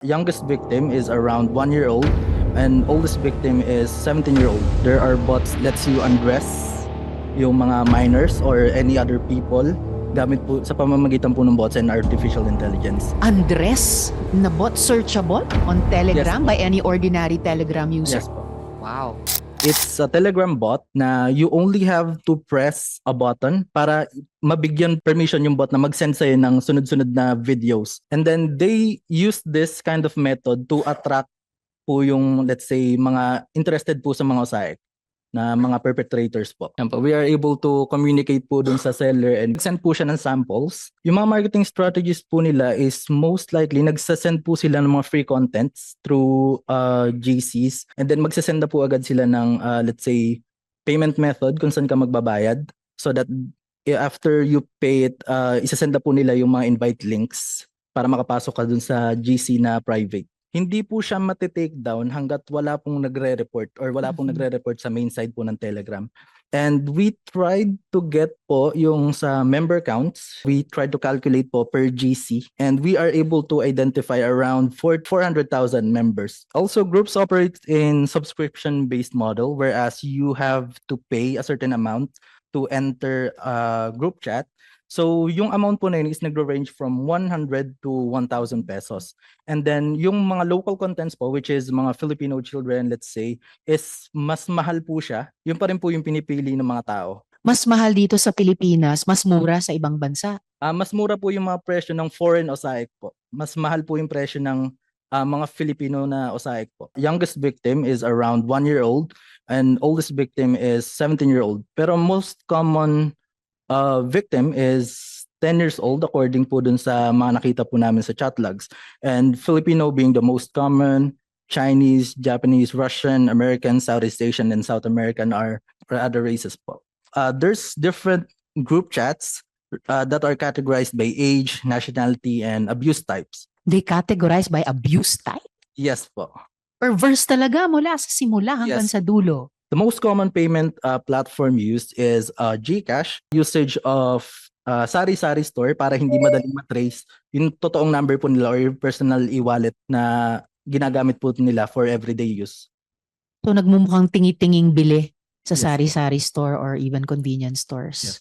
Youngest victim is around 1 year old and oldest victim is 17-year-old. There are bots lets you undress yung mga minors or any other people gamit po sa pamamagitan po ng bots and artificial intelligence. Undress na bot searchable on Telegram Yes, by any ordinary Telegram user? Yes po. Wow. It's a Telegram bot na you only have to press a button para mabigyan permission yung bot na mag-send sa'yo ng sunod-sunod na videos. And then they use this kind of method to attract po yung, let's say, mga interested po sa mga usaik na mga perpetrators po. We are able to communicate po dun sa seller and send po siya ng samples. Yung mga marketing strategies po nila is most likely nagsasend po sila ng mga free contents through GCs and then magsasend na po agad sila ng let's say payment method kung saan ka magbabayad so that after you pay it, isasend na po nila yung mga invite links para makapasok ka dun sa GC na private. Hindi po siya matitake down hanggat wala pong nagre-report or wala pong nagre-report sa main side po ng Telegram. And we tried to get po yung sa member counts. We tried to calculate po per GC and we are able to identify around 400,000 members. Also, groups operate in subscription-based model whereas you have to pay a certain amount to enter a group chat. So, yung amount po na yun is nagro-range from 100 to 1,000 pesos. And then, yung mga local contents po, which is mga Filipino children, let's say, is mas mahal po siya. Yun pa rin po yung pinipili ng mga tao. Mas mahal dito sa Pilipinas, mas mura sa ibang bansa. Mas mura po yung mga presyo ng foreign osaik po. Mas mahal po yung presyo ng mga Filipino na osaik po. Youngest victim is around 1 year old and oldest victim is 17-year-old. Pero most common victim is 10 years old according po dun sa mga nakita po namin sa chat logs. And Filipino being the most common, Chinese, Japanese, Russian, American, Southeast Asian, and South American are other races po. There's different group chats that are categorized by age, nationality, and abuse types. They categorize by abuse type? Yes po. Perverse talaga mula sa simula hanggang Yes. sa dulo. The most common payment platform used is GCash. Usage of sari-sari store para hindi madaling matrace yung totoong number po nila or yung personal e-wallet na ginagamit po nila for everyday use. So nagmumukhang tingi-tinging bili sa Yes. sari-sari store or even convenience stores. Yes.